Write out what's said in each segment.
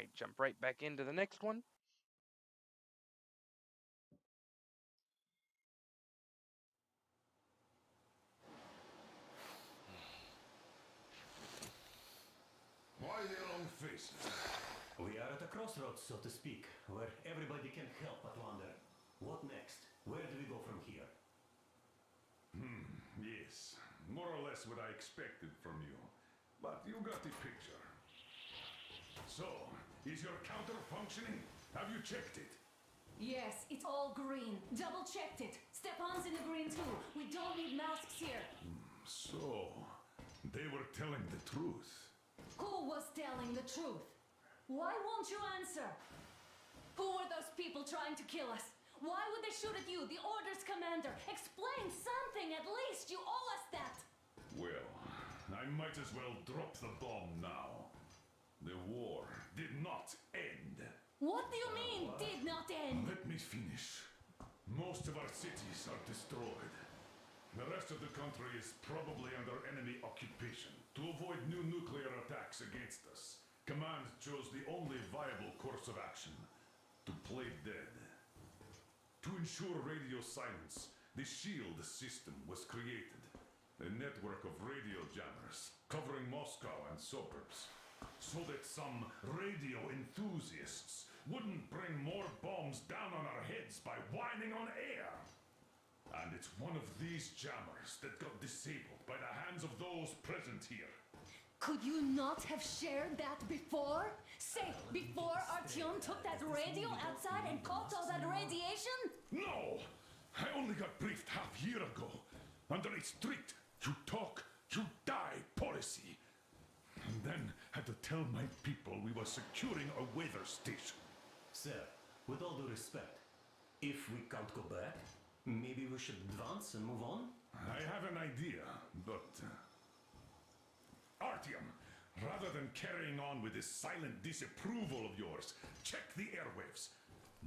might jump right back into the next one. Why the long faces? We are at a crossroads, so to speak, where everybody can help but wonder. What next? Where do we go from here? Yes, more or less what I expected from you. But you got the picture. So, is your counter functioning? Have you checked it? Yes, it's all green. Double checked it. Stepan's in the green too. We don't need masks here. So, they were telling the truth. Who was telling the truth? Why won't you answer? Who were those people trying to kill us? Why would they shoot at you, the Order's commander? Explain something at least. You owe us that. Well, I might as well drop the bomb now. The war did not end. What do you mean, did not end? Let me finish. Most of our cities are destroyed. The rest of the country is probably under enemy occupation. To avoid new nuclear attacks against us, Command chose the only viable course of action: to play dead. To ensure radio silence, the SHIELD system was created. A network of radio jammers covering Moscow and suburbs, so that some radio enthusiasts wouldn't bring more bombs down on our heads by whining on air. And it's one of these jammers that got disabled by the hands of those present here. Could you not have shared that before? Say, before Artyom took that radio outside and caught all that radiation? No! I only got briefed half year ago. Under a strict, you talk, you die policy. And then had to tell my people we were securing a weather station. Sir, with all due respect, if we can't go back, maybe we should advance and move on? I have an idea, but... Artyom, rather than carrying on with this silent disapproval of yours, check the airwaves.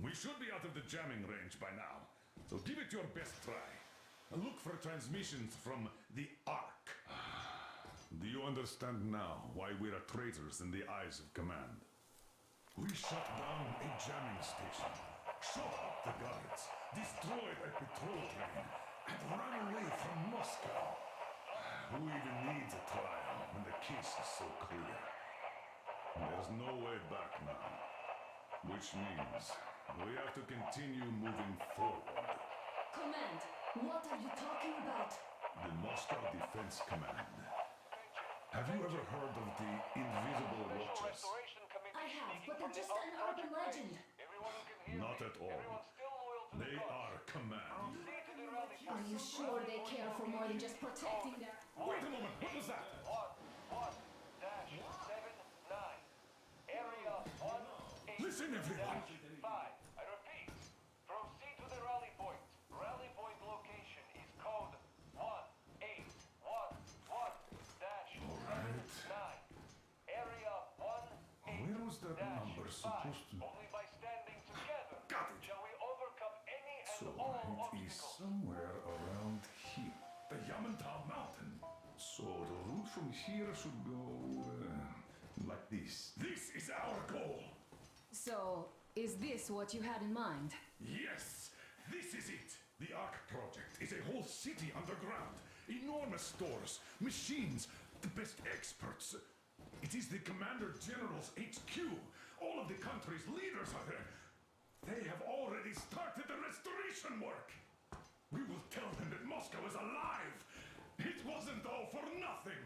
We should be out of the jamming range by now, so give it your best try. Look for transmissions from the Ark. Do you understand now why we're traitors in the eyes of Command? We shut down a jamming station, shot up the guards, destroyed a patrol train, and ran away from Moscow. Who even needs a trial when the case is so clear? There's no way back now. Which means we have to continue moving forward. Command, what are you talking about? The Moscow Defense Command. Have you ever heard of the Invisible Watchers? I have, but they're just an urban legend. Not at all. They are Command. Are you sure they care for more than just protecting their... Wait a moment, what was that? 1-1-79. Area 1-8. Listen, everyone. 5. I repeat. Proceed to the rally point. Rally point location is code 1811-79. Area 1-8. Where was that number supposed to... Only by standing together Got it. shall we overcome any and So all it is obstacles. somewhere around here. The Yamantau Mountain. So the route from here should go like this. This is our goal. So, is this what you had in mind? Yes, this is it. The Ark project is a whole city underground. Enormous stores, machines, the best experts. It is the Commander General's HQ. All of the country's leaders are there. They have already started the restoration work. We will tell them that Moscow is alive. It wasn't all for nothing.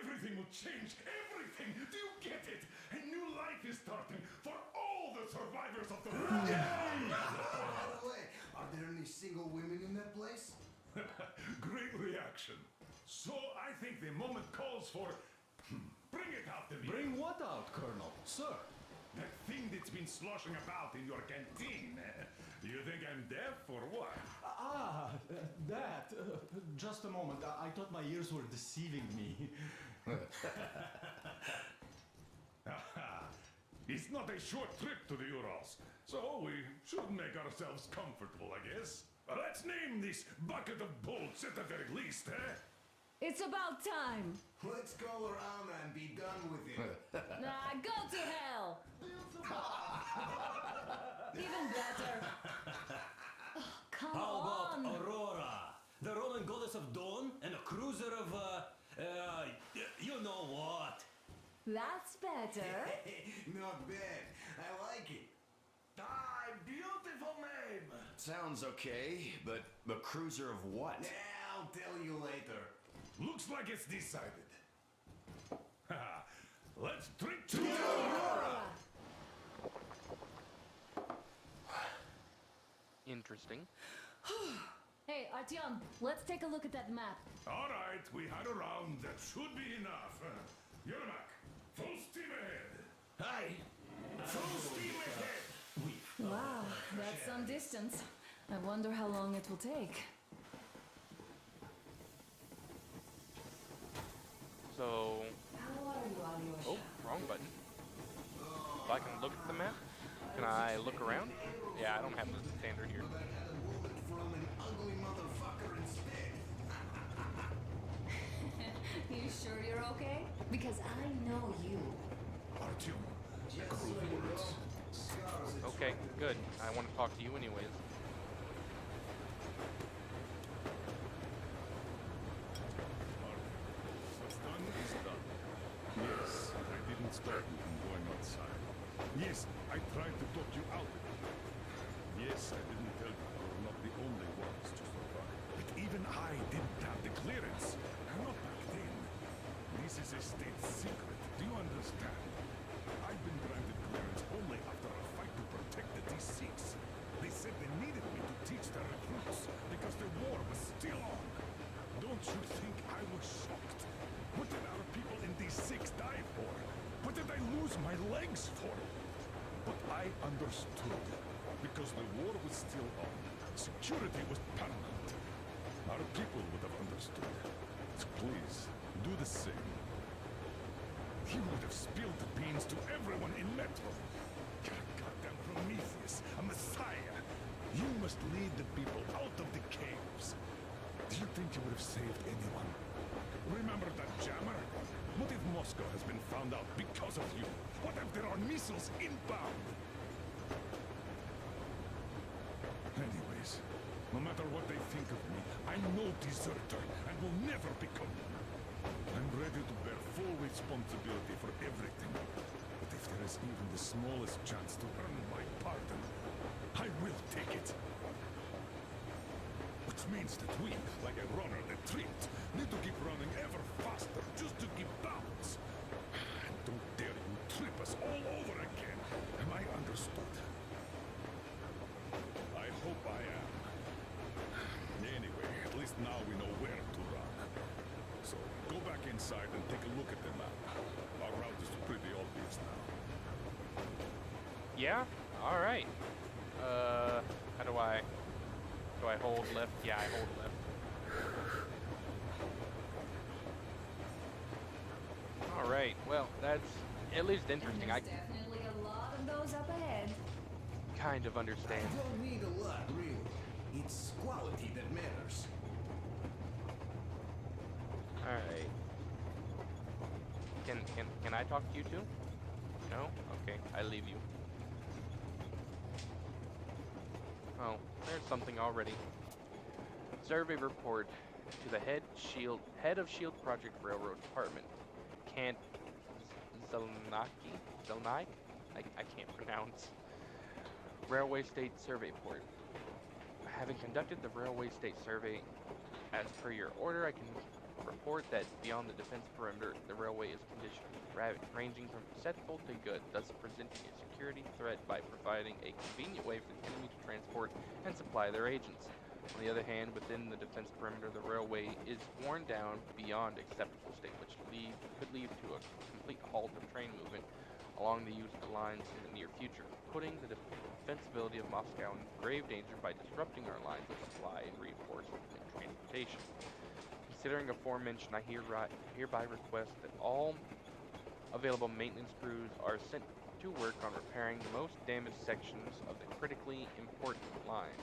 Everything will change. Everything. Do you get it? A new life is starting for all the survivors of the war. By the way, are there any single women in that place? Great reaction. So I think the moment calls for... Bring it out to me. Bring what out, Colonel? Sir? That thing that's been sloshing about in your canteen. You think I'm deaf or what? That. Just a moment. I thought my ears were deceiving me. It's not a short trip to the Urals, so we should make ourselves comfortable, I guess. Let's name this bucket of bolts at the very least, eh? It's about time. Let's go around and be done with it. Nah, go to hell. Even better. Oh, come How about on. Aurora? The Roman goddess of dawn and a cruiser of, you know what? That's better. Not bad. I like it. Ah, beautiful name. Sounds okay, but a cruiser of what? Yeah, I'll tell you later. Looks like it's decided. Let's drink to Aurora! Interesting. Hey, Artyom, let's take a look at that map. All right, we had a round. That should be enough. Yermak, full steam ahead. Hi. Full steam ahead. Wow, that's some distance. I wonder how long it will take. So, How are you, Alyosha? oh, wrong button. If I can look at the map, can I look around? Yeah, I don't have the standard here. But I had a bullet from an ugly motherfucker instead. You sure you're okay? Because I know you. Artyom, Just so you know, scars are Okay, good. I want to talk to you anyways. what's done is done. Yes, I didn't stop you from going outside. Yes, I tried to talk you out of it. Yes, I didn't tell you you were not the only ones to survive. But even I didn't have the clearance. Not back then. This is a state secret. Do you understand? I've been granted clearance only after a fight to protect the D6. They said they needed me to teach their recruits because the war was still on. Don't you think I was shocked? What did our people in D6 die for? What did I lose my legs for? But I understood. Because the war was still on. Security was paramount. Our people would have understood. So please, do the same. He would have spilled the beans to everyone in Metro. You're a goddamn Prometheus, a messiah. You must lead the people out of the caves. Do you think you would have saved anyone? Remember that jammer? What if Moscow has been found out because of you? What if there are missiles inbound? Anyways, no matter what they think of me, I'm no deserter and will never become one. I'm ready to bear full responsibility for everything. But if there is even the smallest chance to earn my pardon, I will take it. Which means that we, like a runner that tripped, need to keep running ever faster just to keep balance. And don't dare you trip us all over again. Am I understood? I hope I am. Anyway, at least now we know where to run. So, go back inside and take a look at the map. Our route is pretty obvious now. Yeah? Alright. How do I... Do I hold left? Yeah, I hold left. Alright, well, that's at least interesting. I There's definitely a lot of those up ahead. kind of I understand. don't need a lot, really. It's quality that matters. Alright. Can I talk to you too? No? Okay, I leave you. Oh, there's something already. Survey report to the head of Shield Project Railroad Department. Can't Zelnai? I can't pronounce. Railway State Survey Port. Having conducted the Railway State Survey as per your order, I can report that beyond the defense perimeter, the railway is conditioned, ranging from susceptible to good, thus presenting a security threat by providing a convenient way for the enemy to transport and supply their agents. On the other hand, within the defense perimeter, the railway is worn down beyond acceptable state, which could lead to a complete halt of train movement along the used lines in the near future, putting the defensibility of Moscow in grave danger by disrupting our lines of supply and reinforcement and transportation. Considering aforementioned, I hereby request that all available maintenance crews are sent to work on repairing the most damaged sections of the critically important lines,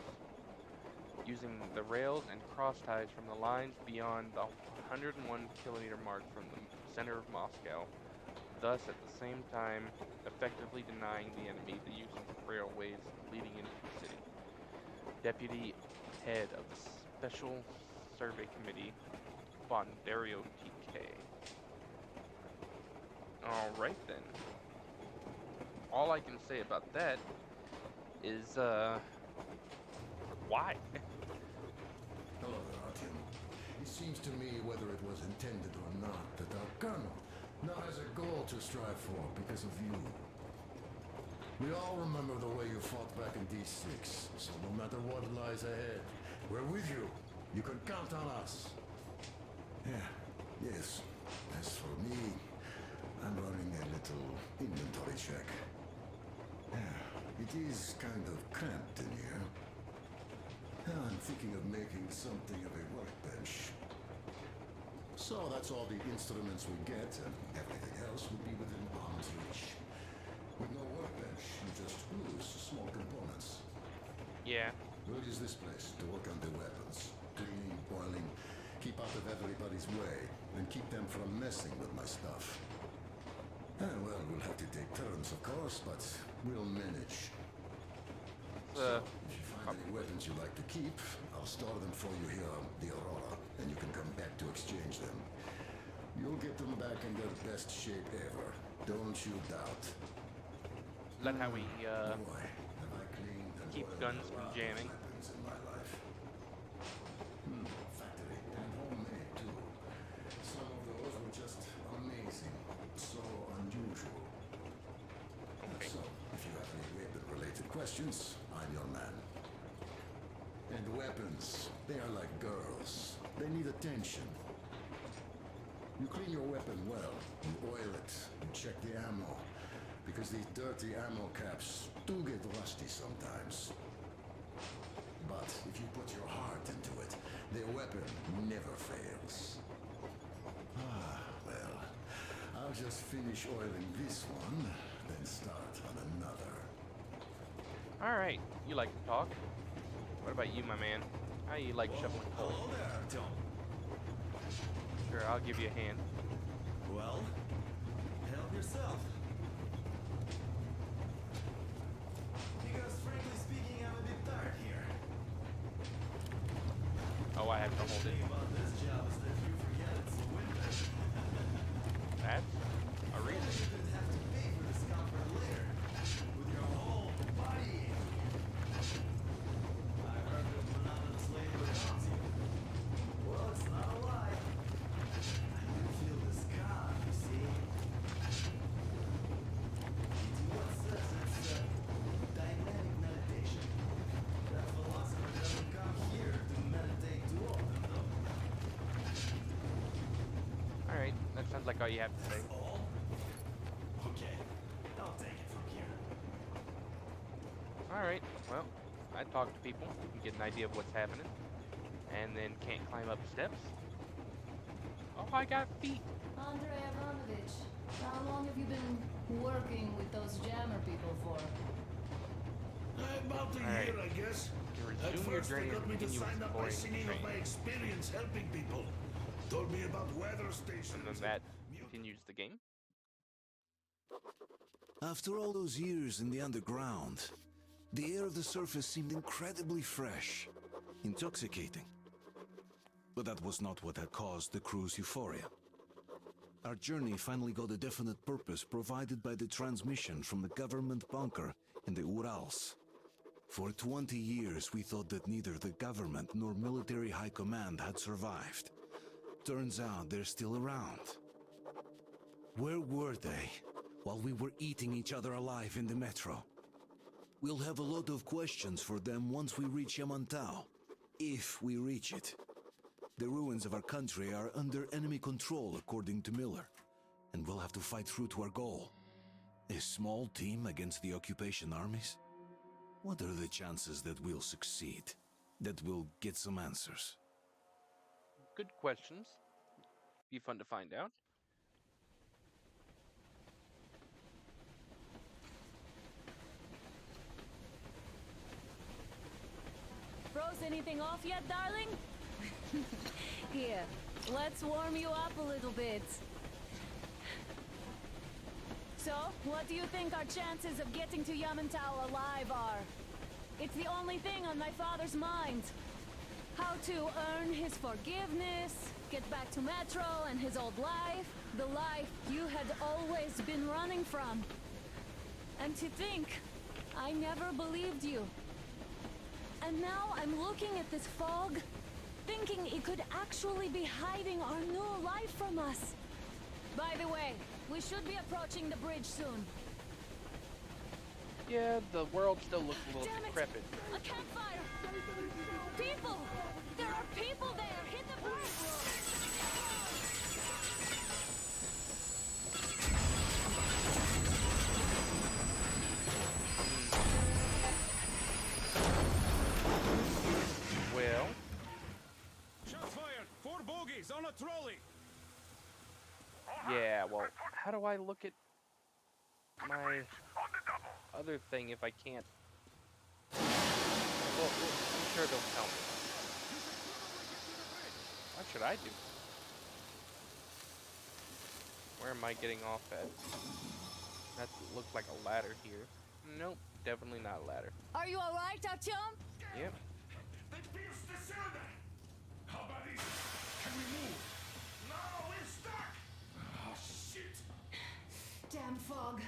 using the rails and cross ties from the lines beyond the 101 kilometer mark from the center of Moscow thus at the same time effectively denying the enemy the use of railways leading into the city. Deputy Head of the Special Survey Committee, Bondario TK. Alright then. All I can say about that is, why? Hello there, Artyom. It seems to me, whether it was intended or not, that our colonel now has a goal to strive for because of you. We all remember the way you fought back in D6, so no matter what lies ahead, we're with you. You can count on us. Yeah, yes. As for me, I'm running a little inventory check. Yeah, it is kind of cramped in here. I'm thinking of making something of a workbench. So that's all the instruments we get, and everything else would be within arm's reach. With no workbench, you just lose small components. Yeah. We'll use this place to work on the weapons. Cleaning, boiling, keep out of everybody's way, and keep them from messing with my stuff. Well, we'll have to take turns, of course, but we'll manage. So, if you find any weapons you like to keep, I'll store them for you here on the Aurora, and you can come back to exchange them. You'll get them back in their best shape ever. Don't you doubt. Is that how we, Boy, have I cleaned and keep oiled guns a from lot of jamming? weapons in my life. Factory and homemade too. Some of those were just amazing. So unusual. Okay. So, if you have any weapon-related questions, I'm your man. And weapons, they are like girls. They need attention. You clean your weapon well, you oil it, you check the ammo. Because these dirty ammo caps do get rusty sometimes. But if you put your heart into it, the weapon never fails. Well, I'll just finish oiling this one, then start on another. Alright, you like to talk. What about you, my man? How you like shoveling coal? Hello there, Artyom. Sure, I'll give you a hand. Well, help yourself. Because frankly speaking, I'm a bit tired here. Oh, I have to hold The it. thing about this job is that you forget it's winter. That's a You reason. didn't have to pay for this comfort later. With your whole body. I heard that monotonous labor haunts you. Well, it's not a lie. I can feel this calm, you see. What says it's dynamic meditation. That philosopher doesn't come here to meditate too often, though. Alright, that sounds like all you have to say. All? Okay, I'll take it from here. Alright, well, I talk to people, and get an idea of what's happening, and then can't climb up steps. Oh, I got feet. Andrei Ivanovich, how long have you been working with those jammer people for? About a Alright. year, I guess. You At resume your first, they journey got of me to continuous sign up by boring singing of my training. experience helping people. Told me about weather stations. And then that continues the game. After all those years in the underground, the air of the surface seemed incredibly fresh, intoxicating. But that was not what had caused the crew's euphoria. Our journey finally got a definite purpose provided by the transmission from the government bunker in the Urals. For 20 years, we thought that neither the government nor military high command had survived. Turns out they're still around. Where were they while we were eating each other alive in the metro? We'll have a lot of questions for them once we reach Yamantau, if we reach it. The ruins of our country are under enemy control, according to Miller, and we'll have to fight through to our goal. A small team against the occupation armies? What are the chances that we'll succeed? That we'll get some answers? Good questions. Be fun to find out. Froze anything off yet, darling? Here, let's warm you up a little bit. So, what do you think our chances of getting to Yamantau alive are? It's the only thing on my father's mind. How to earn his forgiveness, get back to Metro and his old life, the life you had always been running from. And to think, I never believed you. And now I'm looking at this fog, thinking it could actually be hiding our new life from us. By the way, we should be approaching the bridge soon. Yeah, the world still looks a little Damn it! decrepit. A campfire! People! There are people there! Hit the bridge! Well, Shots fired! 4 bogeys on a trolley! yeah, well, how do I look at my other thing if I can't? Well, I'm sure they'll tell me. What should I do? Where am I getting off at? That looks like a ladder here. Nope, definitely not a ladder. Are you alright, Artyom? Yep. They pierced the cylinder! How about this? Can we move? No, we're stuck! Oh, shit! Damn fog.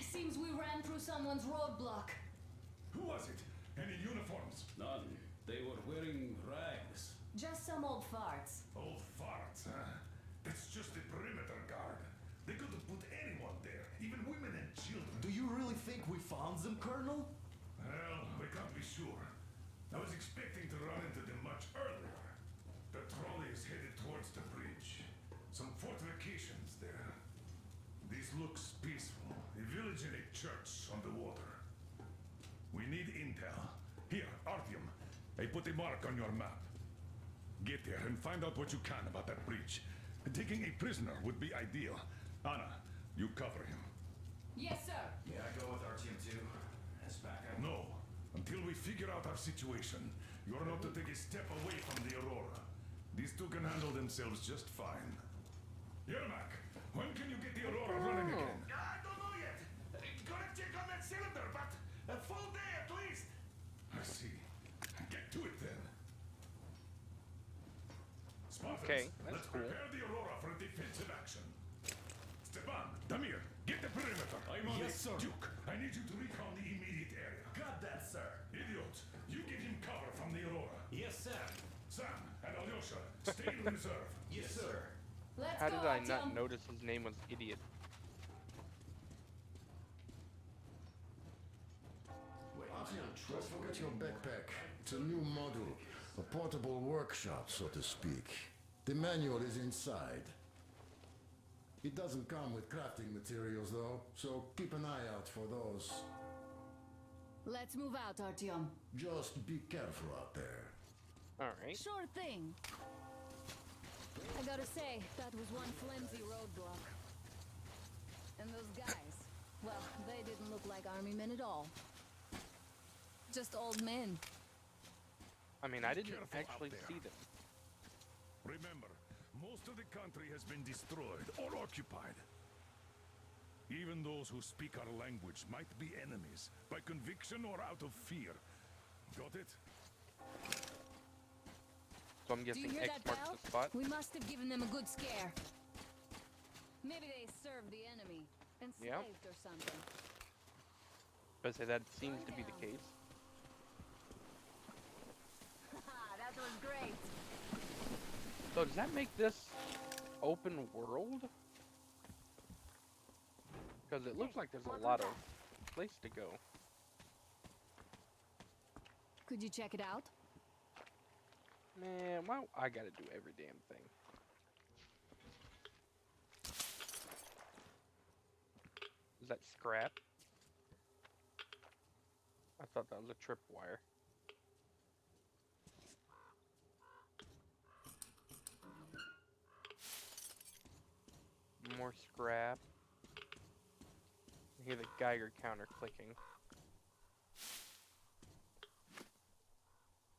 Seems we ran through someone's roadblock. Who was it? Any uniforms? None. They were wearing rags. Just some old farts. Old farts, huh? That's just the perimeter guard. They could have put anyone there, even women and children. Do you really think we found them, Colonel? Well, we can't be sure. I was expecting to run into them much earlier. The trolley is headed towards the bridge. Some fortifications there. This looks peaceful. A village and a church on the water. We need intel. Here, Artyom. I put a mark on your map. Get there and find out what you can about that bridge. Taking a prisoner would be ideal. Anna, you cover him. Yes, sir. Yeah, I go with Artyom too. As backup. No. Until we figure out our situation, you're not to take a step away from the Aurora. These two can handle themselves just fine. Yermak, when can you get the Aurora running again? I don't know yet. Gotta check on that cylinder, but a full day at least. I see. Get to it then. Spartans, Okay, that's let's cool. prepare the Aurora for defensive action. Stepan, Damir, get the perimeter. I'm on Yes, it. sir. Duke, I need you to recon the immediate area. Got that, sir. Idiot, you give him cover from the Aurora. Yes, sir. Sam and Alyosha, stay in reserve. Yes, sir. Let's How go, did I Artyom. not notice his name was Idiot? Don't forget your backpack. It's a new model. A portable workshop, so to speak. The manual is inside. It doesn't come with crafting materials, though, so keep an eye out for those. Let's move out, Artyom. Just be careful out there. Alright. Sure thing. I gotta say, that was one flimsy roadblock. And those guys, well, they didn't look like army men at all. Just old men. I mean, I didn't Careful out actually there. see them. Remember, most of the country has been destroyed or occupied. Even those who speak our language might be enemies, by conviction or out of fear. Got it? So I'm Do you guessing hear X that marks bell? the spot. We must have given them a good scare. Maybe they served the enemy, Yeah. enslaved or something. But say that seems to be the case. That was great. So does that make this open world? Because it looks like there's a lot of place to go. Could you check it out? Man, why I gotta do every damn thing? Is that scrap? I thought that was a tripwire. More scrap. I hear the Geiger counter clicking.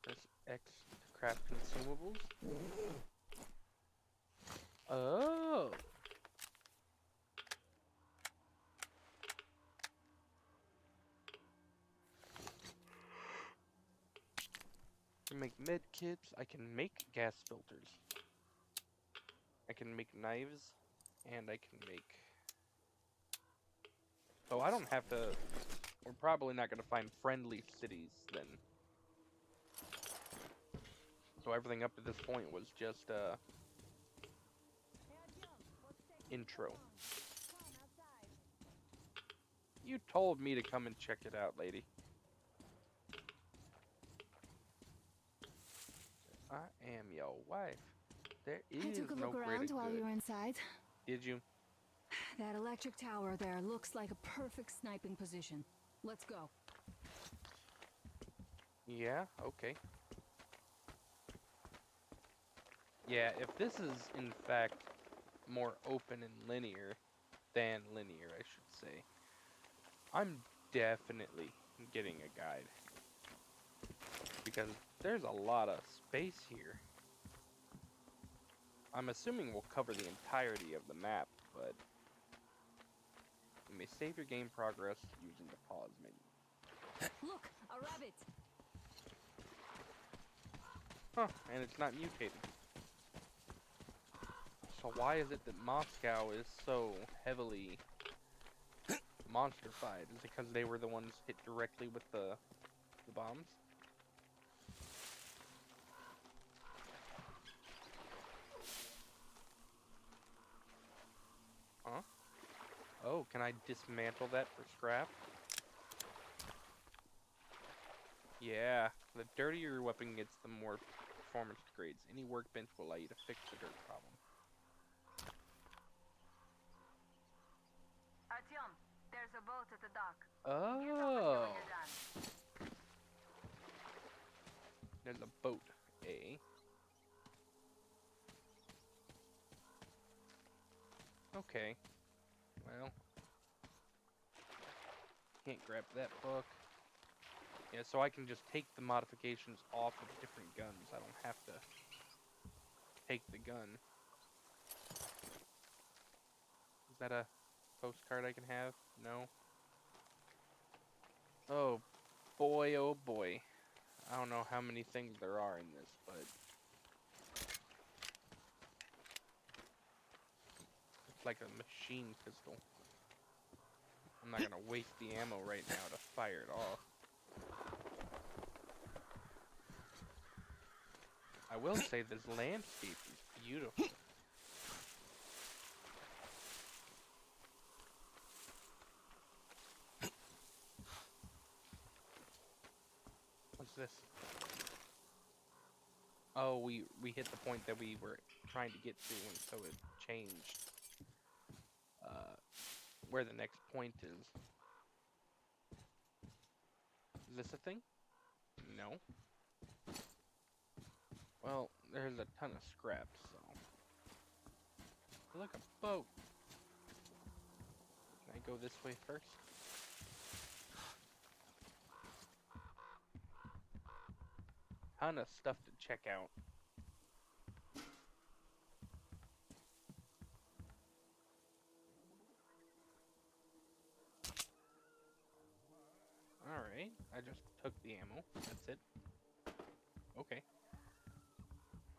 Press X to craft consumables. Oh. can make med kits. I can make gas filters. I can make knives, and I can make. So I don't have to. We're probably not going to find friendly cities then. So everything up to this point was just intro. You told me to come and check it out, lady. I am your wife. There is I took a no look greater around while good. you were inside. Did you? That electric tower there looks like a perfect sniping position. Let's go. Yeah, okay. Yeah, if this is in fact more open and linear than linear, I should say, I'm definitely getting a guide. Because there's a lot of space here. I'm assuming we'll cover the entirety of the map, but you may save your game progress using the pause menu. Look, a rabbit. Huh, and it's not mutated. So why is it that Moscow is so heavily monsterfied? Is it because they were the ones hit directly with the bombs? Huh? Oh, can I dismantle that for scrap? Yeah, the dirtier your weapon gets, the more performance degrades. Any workbench will allow you to fix the dirt problem. Artyom, there's a boat at the dock. Oh. There's a boat, eh? Okay. Well. Can't grab that book. Yeah, so I can just take the modifications off of different guns. I don't have to take the gun. Is that a postcard I can have? No? Oh boy, oh boy. I don't know how many things there are in this, but it's like a machine pistol. I'm not gonna waste the ammo right now to fire it off. I will say this landscape is beautiful. What's this? Oh, we hit the point that we were trying to get to, and so it changed where the next point is. Is this a thing? No. Well, there's a ton of scrap, so. Look, a boat. Can I go this way first? Ton of stuff to check out. Alright, I just took the ammo. That's it. Okay.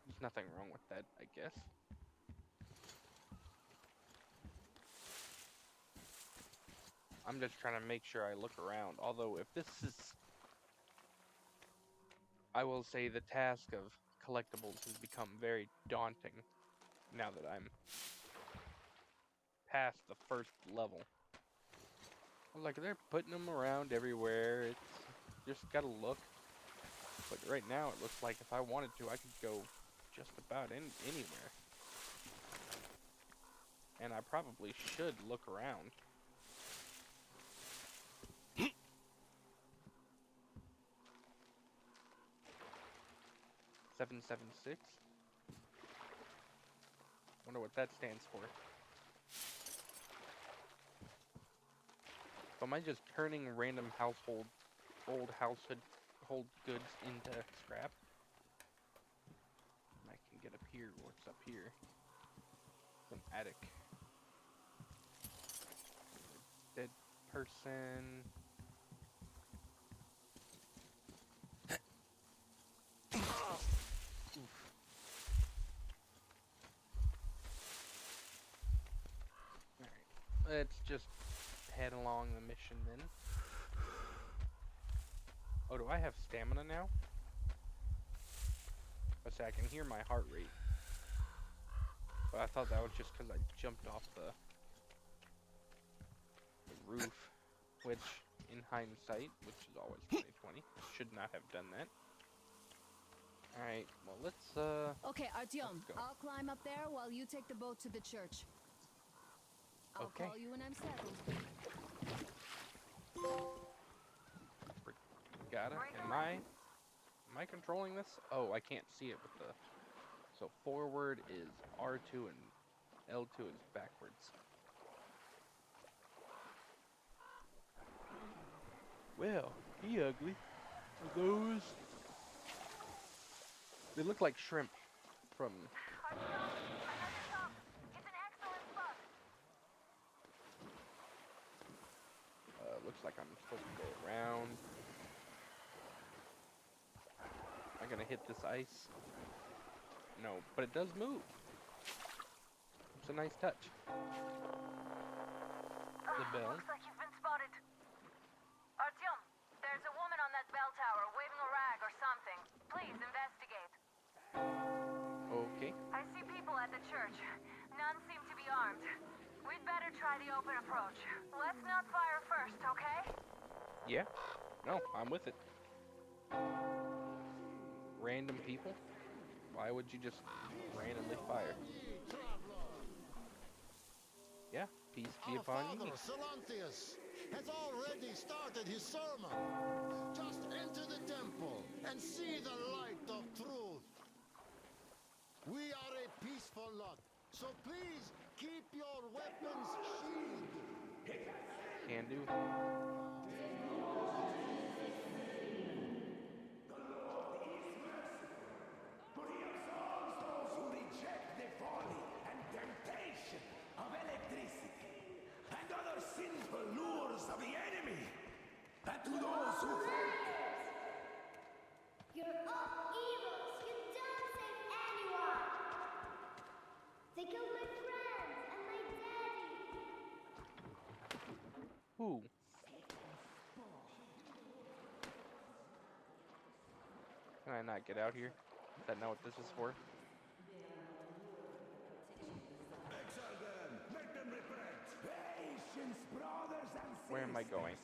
There's nothing wrong with that, I guess. I'm just trying to make sure I look around. Although, if this is... I will say the task of collectibles has become very daunting now that I'm past the first level. Like, they're putting them around everywhere. It's just gotta look. But right now, it looks like if I wanted to, I could go just about anywhere. And I probably should look around. 776. Wonder what that stands for. So am I just turning random old household goods into scrap? I can get up here. What's up here? An attic. Dead person. Let's just head along the mission then. Oh, do I have stamina now? Let's see, I can hear my heart rate. But I thought that was just because I jumped off the roof, which, in hindsight, which is always 2020, should not have done that. Alright, well, let's, Okay, Artyom, let's go. I'll climb up there while you take the boat to the church. I'll Okay. call you when I'm settled. Got it. Am I controlling this? Oh, I can't see it with the... So forward is R2 and L2 is backwards. Well, he ugly. Those... They look like shrimp from... Artyom, I have the top. It's an excellent spot. Looks like I'm supposed to go around. Am I gonna hit this ice? No, but it does move. It's a nice touch. The bell. Looks like you've been spotted. Artyom, there's a woman on that bell tower waving a rag or something. Please investigate. Okay. I see people at the church. None seem to be armed. We'd better try the open approach. Let's not fire first, okay? Yeah. No, I'm with it. Random people? Why would you just randomly fire? Yeah, peace be Our upon father, you. Salantius, has already started his sermon. Just enter the temple and see the light of truth. We are a peaceful lot, so please keep your weapons sheathed. Can do. But he absolves those who reject the folly and temptation of electricity and other sinful lures of the enemy. And to those who You're all evils. You don't save anyone. They killed my friends and my daddy. Who? Can I not get out here? Is that not what this is for? exile them, make them repent. Patience, brothers and sisters. Where am I going?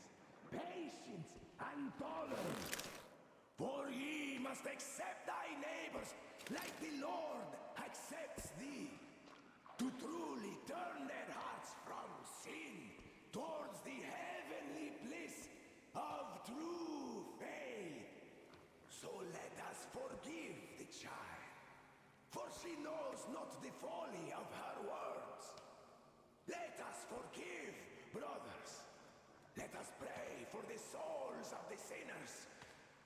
Patience and tolerance. For ye must accept thy neighbors like the Lord accepts thee. To truly turn their hearts from sin towards the heavenly bliss of true faith. So let us forgive the child, for she knows not the folly of her words. Let us forgive, brothers. Let us pray for the souls of the sinners.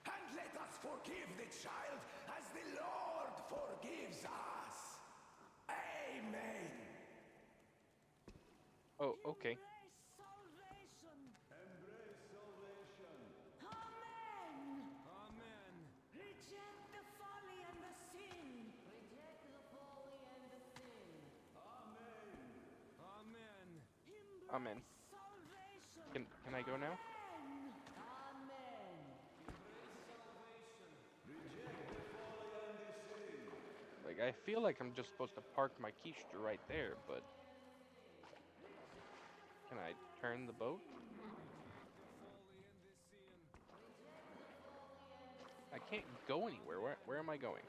And let us forgive the child as the Lord forgives us. Amen. Oh, okay. Embrace salvation. Amen. Amen. Reject the folly and the sin. Reject the folly and the sin. Amen. Amen. I'm in. Salvation. Can I go now? Amen. Like, I feel like I'm just supposed to park my quiche right there, but... Can I turn the boat? I can't go anywhere. Where am I going?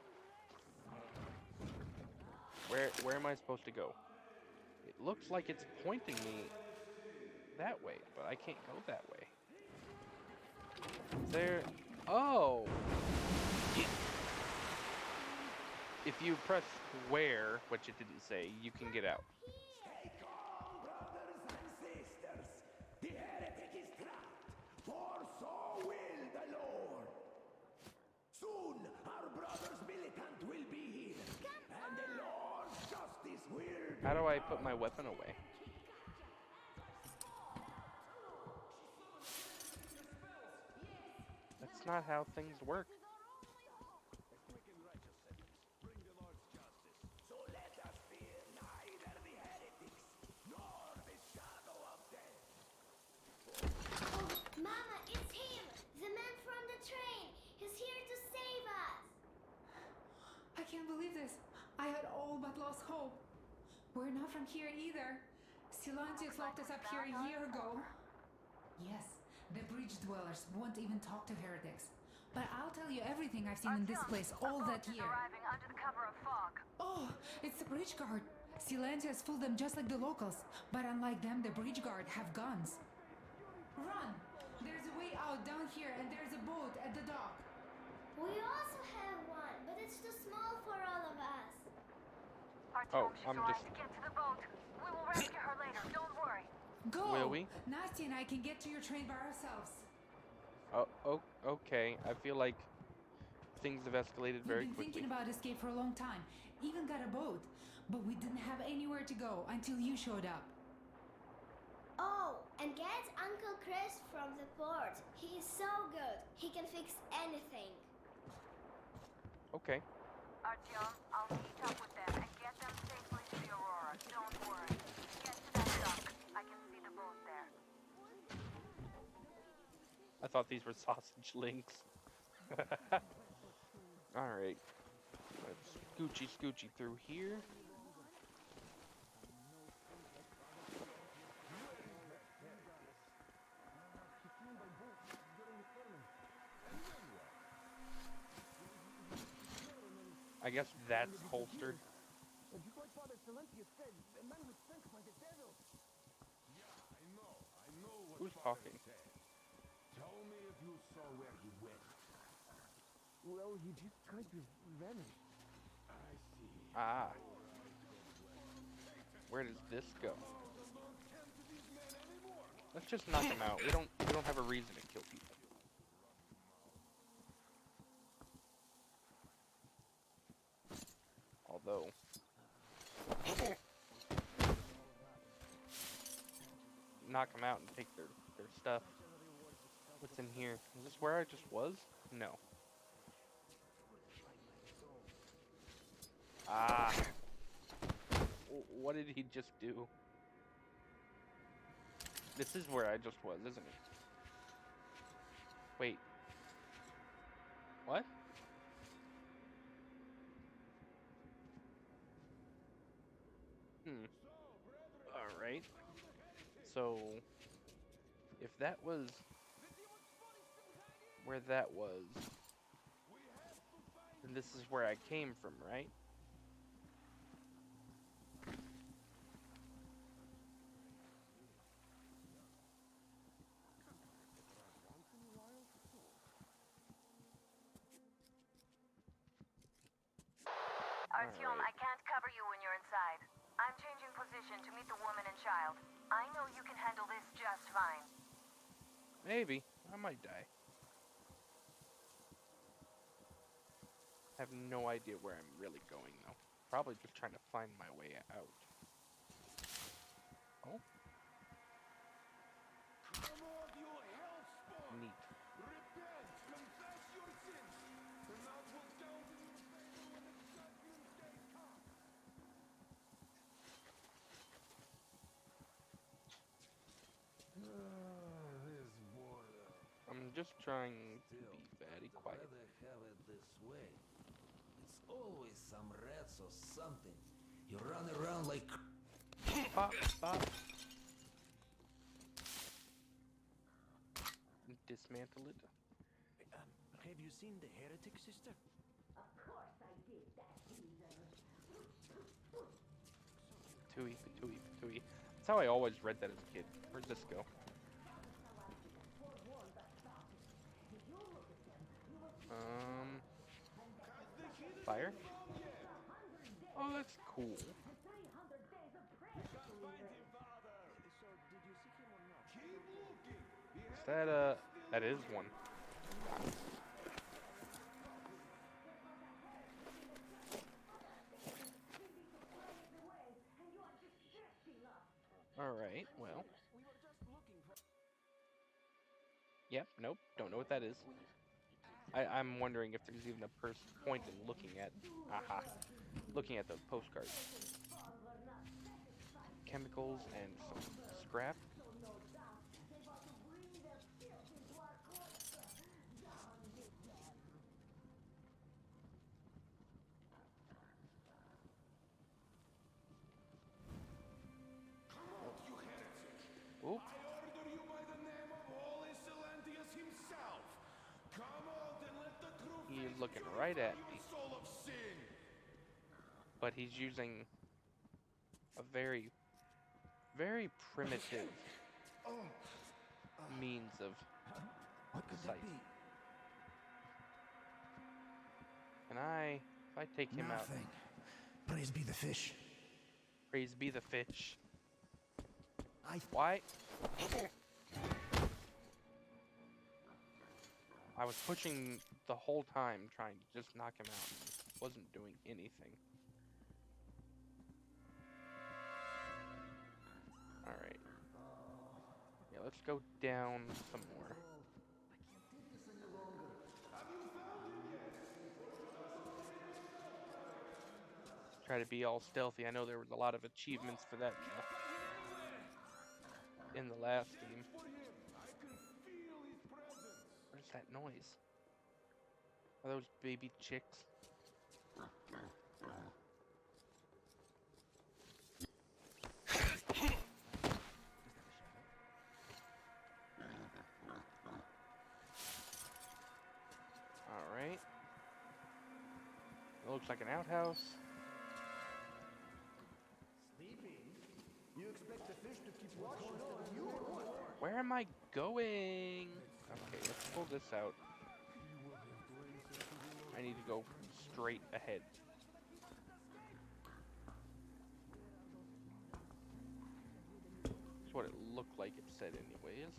Where am I supposed to go? It looks like it's pointing me that way, but I can't go that way. There... Oh! If you press square, which it didn't say, you can get out. Stay calm, brothers and sisters. The heretic is trapped, for so will the Lord. Soon our brother's militant will be here, and the Lord's justice will... How do I put my weapon away? That's not how things work. So let us fear neither the heretics nor the shadow about lost hope. We're not from here either. Silantius locked us up here a year ago. Yes, the bridge dwellers won't even talk to heretics. But I'll tell you everything I've seen in this place all that year. Arriving under the cover of fog. Oh, it's the bridge guard. Silantius fooled them just like the locals. But unlike them, the bridge guard have guns. Run! There's a way out down here and there's a boat at the dock. We also have one, but it's too small for all of us. Artyom, she's I'm alright. just- Get to the boat. We will rescue her later. Don't worry. Go! Will we? Nasty and I can get to your train by ourselves. Oh, okay. I feel like things have escalated very We've been quickly. thinking about escape for a long time. Even got a boat. But we didn't have anywhere to go until you showed up. Oh, and get Uncle Chris from the port. He is so good. He can fix anything. Okay. Artyom, I'll meet up with them and get them safely to the Aurora. Don't worry. Get to that dock. I can see the boat there. I thought these were sausage links. Alright. Let's scoochy through here. I guess that's holstered. Just like Father Silentia said, a man would think like the devil. Yeah, I know what Who's Father talking? said. Tell me if you saw where he went. Well, he just kind of vanished. I see. Ah. Where does this go? Let's just knock him out. We don't have a reason to kill people. Although knock them out and take their stuff. What's in here? Is this where I just was? No. Ah. What did he just do? This is where I just was, isn't it? Wait. What? Alright. So, if that was where that was, then this is where I came from, right? Artyom, I can't cover you when you're inside. I'm changing position to meet the woman and child. I know you can handle this just fine. Maybe. I might die. I have no idea where I'm really going, though. Probably just trying to find my way out. Oh. Neat. Repent, confess your sins. The Lord will count in your favor when the judgment day comes. This boredom. I'm just trying to Still, be very I'd quiet. rather have it this way. It's always some rats or something. You run around like... Pop, pop. Dismantle it. Have you seen the heretic sister? Of course I did that, Patooey, patooey, patooey. That's how I always read that as a kid. Where'd this go? Fire? Oh, that's cool. Is that, that is one. Alright, well. Yep, nope, don't know what that is. I'm wondering if there's even a point in looking at, looking at the postcards. Chemicals and some scrap. looking right at me. Soul of sin. But he's using a very, very primitive means of What could sight. that be? Can I, if I take him out, Nothing. Praise be the fish. praise be the fish. Why? I was pushing the whole time trying to just knock him out. Wasn't doing anything. Alright. Yeah, let's go down some more. Try to be all stealthy. I know there was a lot of achievements for that in the last game. What is that noise? Are those baby chicks? Alright. It looks like an outhouse. You expect the fish to keep watching you or what? Where am I going? Okay, let's pull this out. I need to go straight ahead. That's what it looked like it said anyways.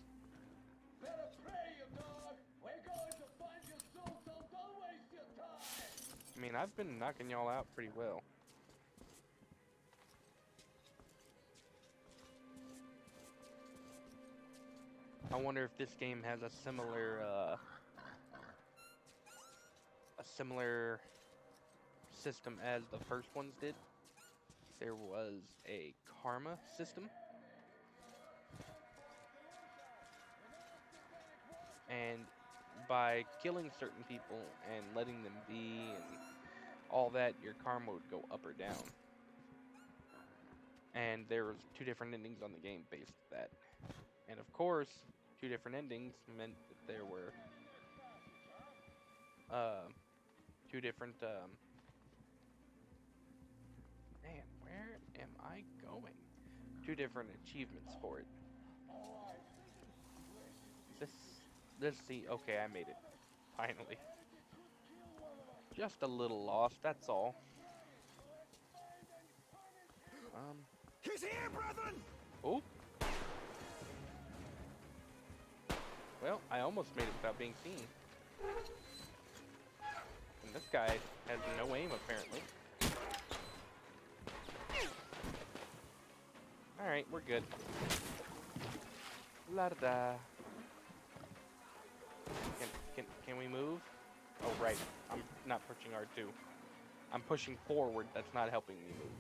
Better pray, you dog. We're going to find your soul, so don't waste your time. I mean, I've been knocking y'all out pretty well. I wonder if this game has a similar system as the first ones did. There was a karma system. And by killing certain people and letting them be and all that, your karma would go up or down. And there was 2 different endings on the game based on that. And of course, 2 different endings meant that there were 2 different man, where am I going? 2 different achievements for it. Let's see. Okay, I made it. Finally. Just a little lost, that's all. He's here, brethren! Oh. Well, I almost made it without being seen. And this guy has no aim, apparently. Alright, we're good. La-da-da. Can we move? Oh, right. I'm not pushing R2. I'm pushing forward. That's not helping me move.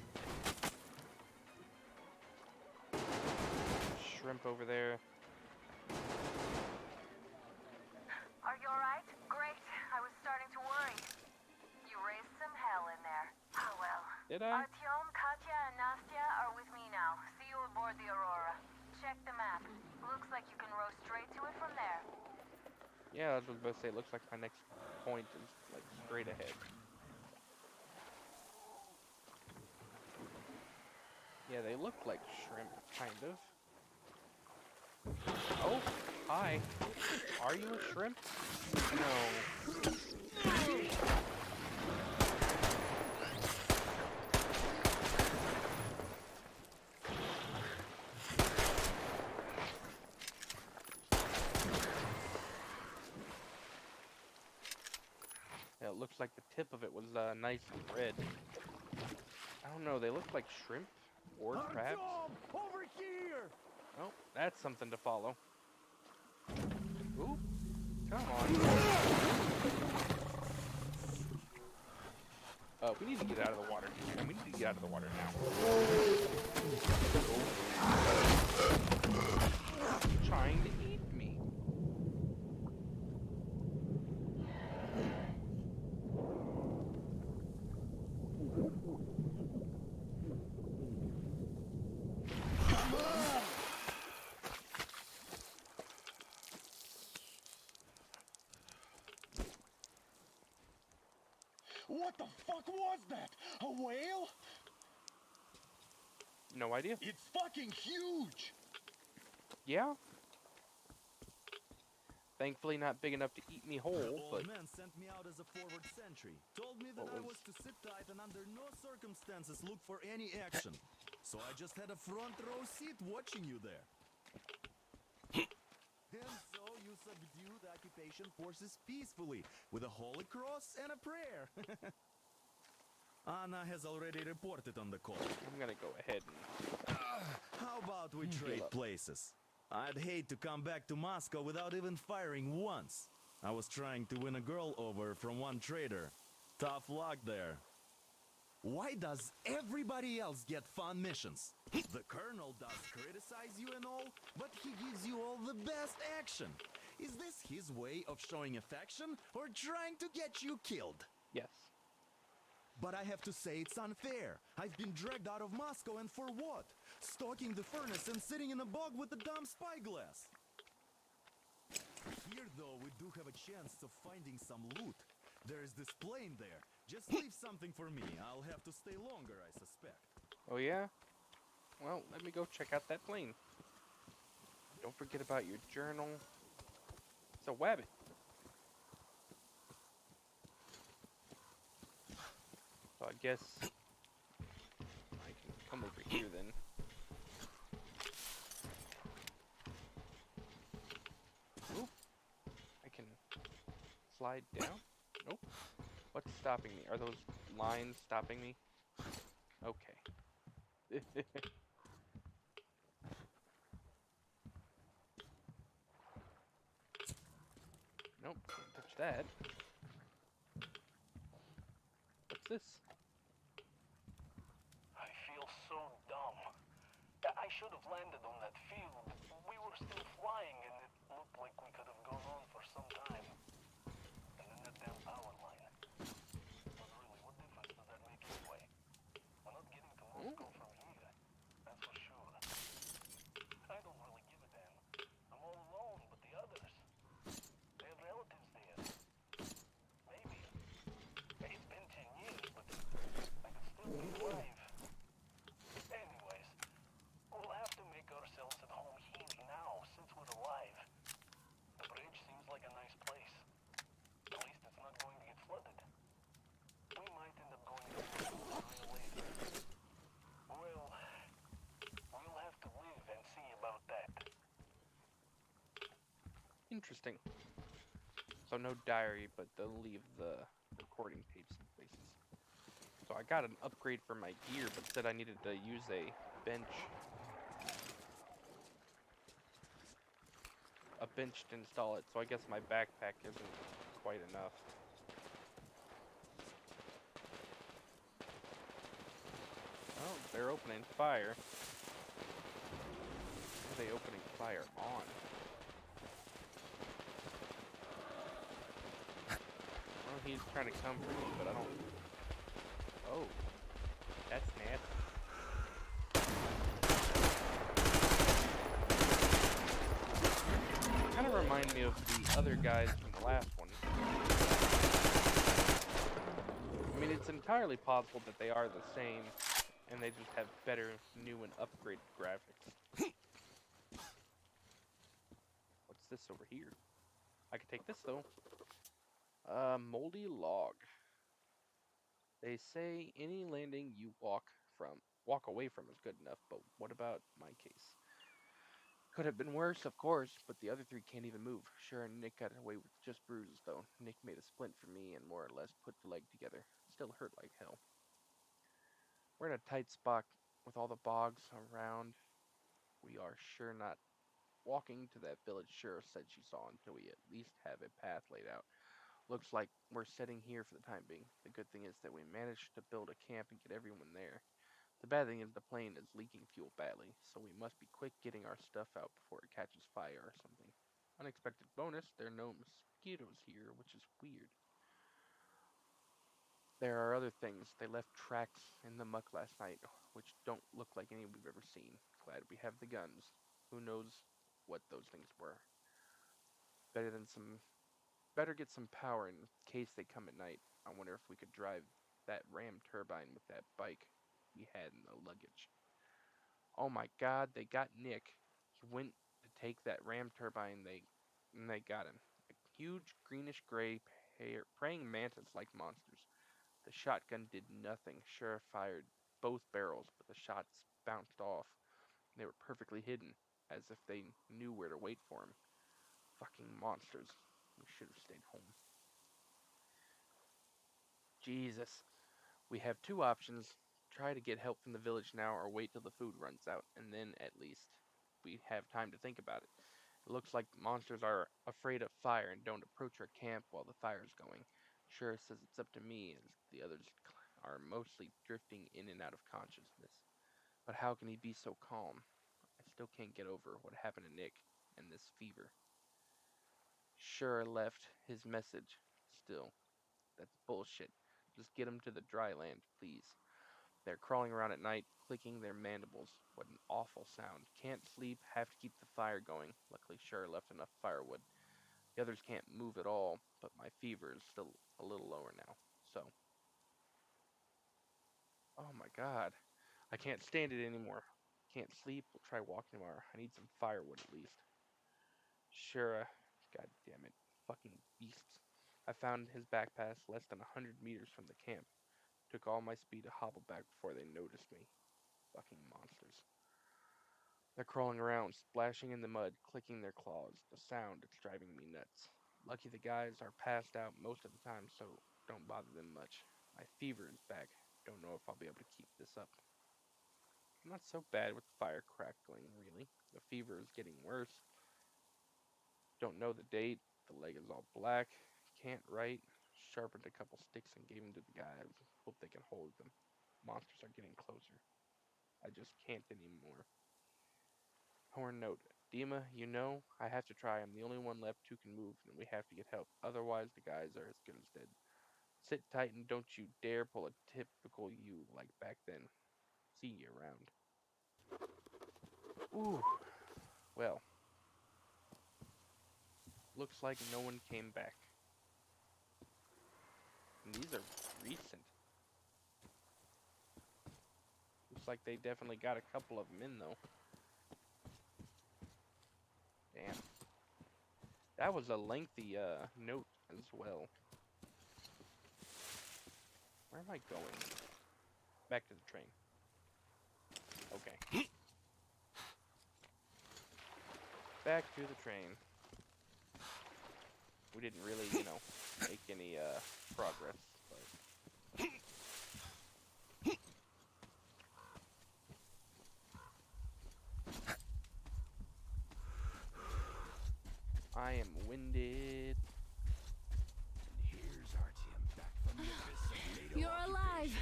Shrimp over there. Are you alright? Great. I was starting to worry. You raised some hell in there. Oh well. Did I? Artyom, Katya, and Nastya are with me now. See you aboard the Aurora. Check the map. Looks like you can row straight to it from there. Yeah, I was about to say, it looks like my next point is, like, straight ahead. Yeah, they look like shrimp, kind of. Oh, hi. Are you a shrimp? No. Yeah, it looks like the tip of it was nice and red. I don't know, they look like shrimp or crabs. Over here! Oh, that's something to follow. Ooh, come on. We need to get out of the water. And we need to get out of the water now. Trying to eat me. What the fuck was that? A whale? No idea. It's fucking huge! Yeah. Thankfully not big enough to eat me whole, The but old man sent me out as a forward sentry. Told me that I was to sit tight and under no circumstances look for any action. So I just had a front row seat watching you there. And so you subdue the occupation forces peacefully with a holy cross and a prayer. Anna has already reported on the call. I'm gonna go ahead and... How about we trade places? I'd hate to come back to Moscow without even firing once. I was trying to win a girl over from one trader. Tough luck there. Why does everybody else get fun missions? The colonel does criticize you and all, but he gives you all the best action. Is this his way of showing affection or trying to get you killed? Yes. But I have to say it's unfair. I've been dragged out of Moscow, and for what? Stalking the furnace and sitting in a bog with a dumb spyglass. Here, though, we do have a chance of finding some loot. There is this plane there. Just leave something for me. I'll have to stay longer, I suspect. Oh yeah? Well, let me go check out that plane. Don't forget about your journal. It's a wabbit. So I guess I can come over here then. Oop. I can slide down? Nope. What's stopping me? Are those lines stopping me? Okay. Nope, can't touch that. What's this? I feel so dumb. I should have landed on that field. We were still flying and it looked like we could have gone on for some time. And then that damn power line. But really, what difference does that make anyway? We're not getting to Moscow from here. That's for sure. I don't really give a damn. I'm all alone, but the others, they have relatives there. Maybe. It's been 10 years, but I could still be alive. Anyways, we'll have to make ourselves at home here now, since we're alive. The bridge seems like a nice place. At least it's not going to get flooded. We might end up going to Moscow later. Well, we'll have to live and see about that. Interesting. So no diary, but they'll leave the recording tapes in places. So I got an upgrade for my gear, but said I needed to use a bench. A bench to install it, so I guess my backpack isn't quite enough. Oh, they're opening fire. What are they opening fire on? Well, he's trying to come for me, but I don't... Oh, that's nasty. Kind of remind me of the other guys from the last one. I mean, it's entirely possible that they are the same, and they just have better, new, and upgraded graphics. What's this over here? I can take this, though. Moldy log. They say any landing you walk away from is good enough, but what about my case? Could have been worse, of course, but the other three can't even move. Sure, Nick got away with just bruises, though. Nick made a splint for me and more or less put the leg together. Still hurt like hell. We're in a tight spot with all the bogs around. We are sure not walking to that village sheriff said she saw until we at least have a path laid out. Looks like we're sitting here for the time being. The good thing is that we managed to build a camp and get everyone there. The bad thing is the plane is leaking fuel badly, so we must be quick getting our stuff out before it catches fire or something. Unexpected bonus, there are no mosquitoes here, which is weird. There are other things. They left tracks in the muck last night, which don't look like any we've ever seen. Glad we have the guns. Who knows what those things were. Better than some Better get some power in case they come at night. I wonder if we could drive that ram turbine with that bike we had in the luggage. Oh my god, they got Nick. He went to take that ram turbine and they got him. A huge greenish gray praying mantis like monsters. The shotgun did nothing. Sheriff fired both barrels, but the shots bounced off. They were perfectly hidden, as if they knew where to wait for him. Fucking monsters. We should have stayed home. Jesus. We have two options. Try to get help from the village now or wait till the food runs out, and then at least we have time to think about it. It looks like the monsters are afraid of fire and don't approach our camp while the fire's going. Sheriff says it's up to me, as the others are mostly drifting in and out of consciousness. But how can he be so calm? I still can't get over what happened to Nick and this fever. Sure left his message. Still, that's bullshit. Just get him to the dry land, please. They're crawling around at night, clicking their mandibles. What an awful sound. Can't sleep, have to keep the fire going. Luckily, Sure left enough firewood. The others can't move at all, but my fever is still a little lower now. So, oh my god. I can't stand it anymore. Can't sleep. We'll try walking tomorrow. I need some firewood at least. Sure, god damn it. Fucking beasts. I found his backpass less than 100 meters from the camp. Took all my speed to hobble back before they noticed me. Fucking monsters. They're crawling around, splashing in the mud, clicking their claws. The sound, it's driving me nuts. Lucky the guys are passed out most of the time, so don't bother them much. My fever is back. Don't know if I'll be able to keep this up. I'm not so bad with the fire crackling, really. The fever is getting worse. Don't know the date. The leg is all black. Can't write. Sharpened a couple sticks and gave them to the guys. Hope they can hold them. Monsters are getting closer. I just can't anymore. Horn note. Dima, you know, I have to try. I'm the only one left who can move, and we have to get help. Otherwise, the guys are as good as dead. Sit tight and don't you dare pull a typical you like back then. See you around. Ooh. Well. Looks like no one came back. And these are recent. Looks like they definitely got a couple of them in, though. Damn. That was a lengthy note as well. Where am I going? Back to the train. Okay. Back to the train. We didn't really, you know, make any progress, but I am winded. Here's Artyom back from the abyss of NATO You're occupation. alive!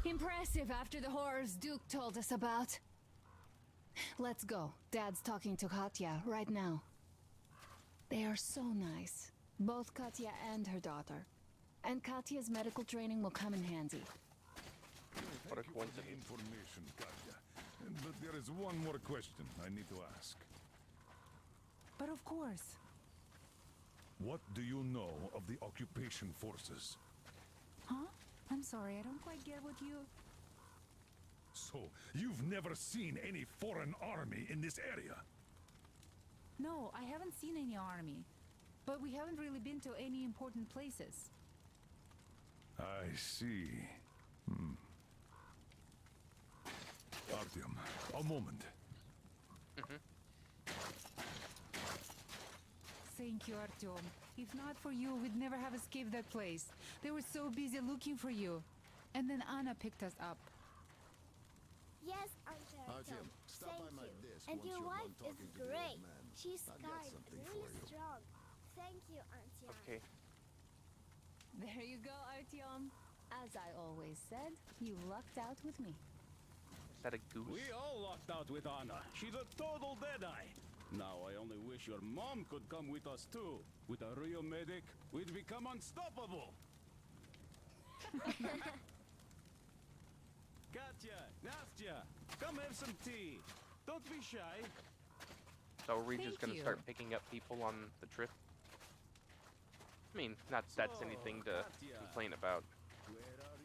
Impressive after the horrors Duke told us about. Let's go. Dad's talking to Katya right now. They are so nice. Both Katya and her daughter. And Katya's medical training will come in handy. What a Thank you for the coincidence. information, Katya. But there is one more question I need to ask. But of course. What do you know of the occupation forces? Huh? I'm sorry, I don't quite get what you... So, you've never seen any foreign army in this area? No, I haven't seen any army. But we haven't really been to any important places. I see. Artyom, a moment. Thank you, Artyom. If not for you, we'd never have escaped that place. They were so busy looking for you. And then Anna picked us up. Yes, Uncle Artyom, stop Thank by my you. desk And once your you're wife done talking is to the old great. man. She's I've got kind, something really for you. strong. Thank you, Auntie. Okay. There you go, Artyom. As I always said, you lucked out with me. Is that a goose? We all locked out with Anna. She's a total deadeye. Now I only wish your mom could come with us too. With a real medic, we'd become unstoppable. Katya, Nastya, come have some tea. Don't be shy. So are we just Thank gonna you. start picking up people on the trip? I mean, not that's So, anything to Katya, complain about. where are